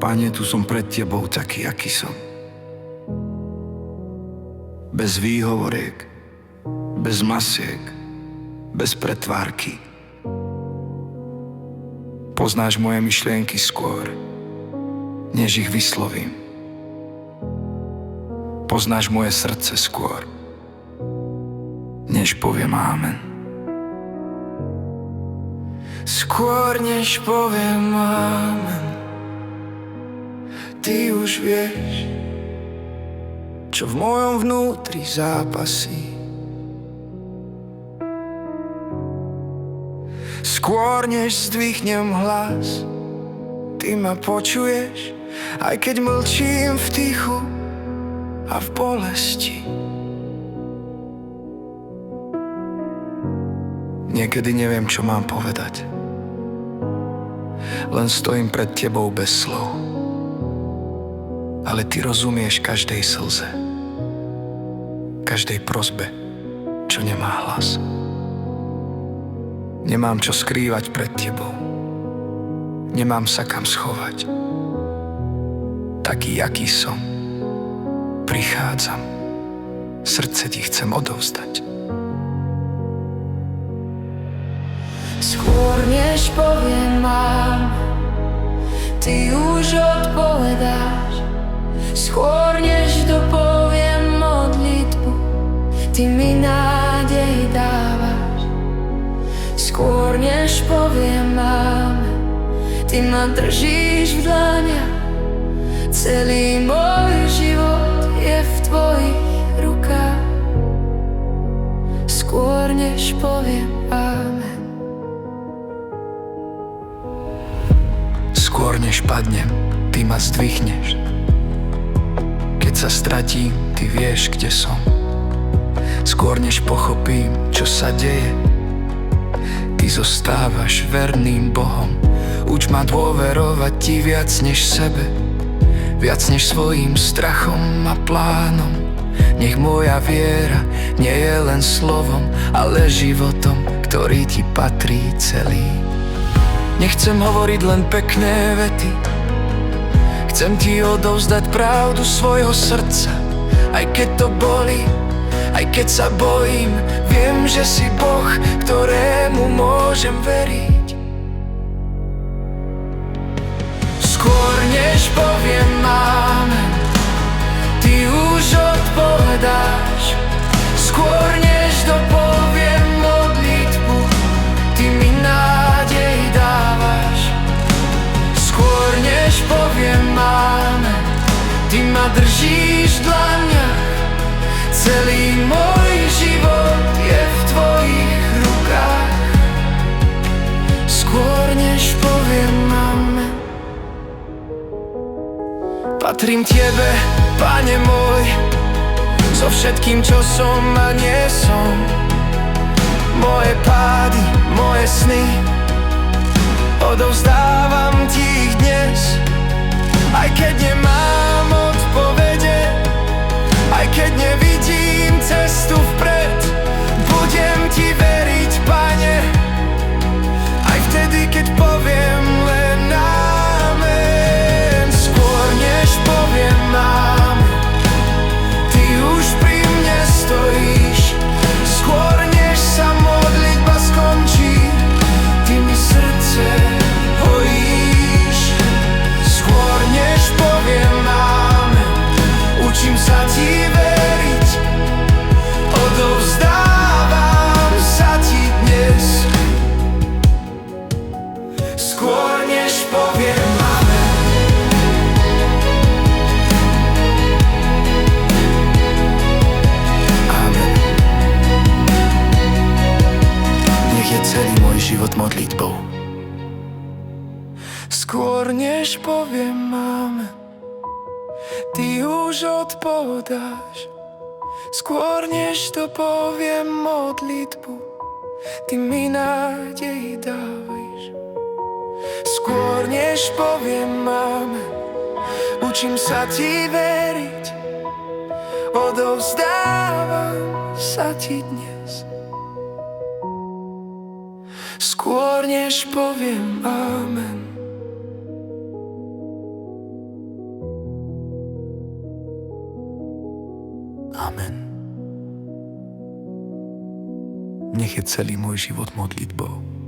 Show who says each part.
Speaker 1: Pane, tu som pred Tebou taký, aký som. Bez výhovoriek, bez masiek, bez pretvárky. Poznáš moje myšlienky skôr, než ich vyslovím. Poznáš moje srdce skôr, než poviem ámen. Skôr než poviem ámen, Ty už vieš, čo v mojom vnútri zápasí. Skôr než zdvihnem hlas, Ty ma počuješ, aj keď mlčím v tichu a v bolesti. Niekedy neviem, čo mám povedať. Len stojím pred Tebou bez slov. Ale Ty rozumieš každej slze, každej prosbe, čo nemá hlas. Nemám čo skrývať pred Tebou. Nemám sa kam schovať. Taký, aký som, prichádzam. Srdce Ti chcem odovzdať.
Speaker 2: Skôr než poviem mám, Ty už odpovedáš. Skôr než dopoviem modlitbu, Ty mi nádej dávaš. Skôr než poviem mám, Ty ma držíš v dlaniach. Celý môj život je v Tvojich rukách. Skôr než poviem ámen.
Speaker 1: Skôr než padnem, Ty ma zdvihneš. Keď sa stratím, Ty vieš, kde som. Skôr než pochopím, čo sa deje, Ty zostávaš verným Bohom. Uč ma dôverovať Ti viac než sebe, viac než svojim strachom a plánom. Nech moja viera nie je len slovom, ale životom, ktorý Ti patrí celý. Nechcem hovoriť len pekné vety, chcem Ti odovzdať pravdu svojho srdca. Aj keď to bolí, aj keď sa bojím, viem, že si Boh, ktorému môžem veriť. Skôr než poviem ámen, Ty už odpovedáš. Skôr než dopoviem modlitbu, Ty mi nádej dávaš. Skôr než poviem ámen, Ty ma držíš v dlaniach. Celý môj život je v Tvojich rukách. Skôr než poviem ámen. Patrím Tebe, Pane môj, so všetkým, čo som a nie som. Moje pády, moje sny, odovzdávam Ti ich dnes. Aj keď nemám odpovede, aj keď nevidím cestu vpred, budem Ti veriť, Pane, aj vtedy, keď poviem len ámen. Skôr než poviem ámen, Ty už pri mne stojíš. Skôr než sa modlitba skončí, Ty mi srdce hojíš. Skôr než poviem ámen, učím sa Ti veriť. Odovzdávam sa Ti dnes. Skôr než poviem ámen. Ámen. Nech je celý môj život modlitbou. Skôr než poviem ámen, Ty už odpovedáš. Skôr než to poviem modlitbu, Ty mi nádej dávaš. Skôr než poviem ámen, učím sa Ti veriť. Odovzdávam sa Ti dnes. Skôr než poviem ámen. nech je celý môj život modlitbou.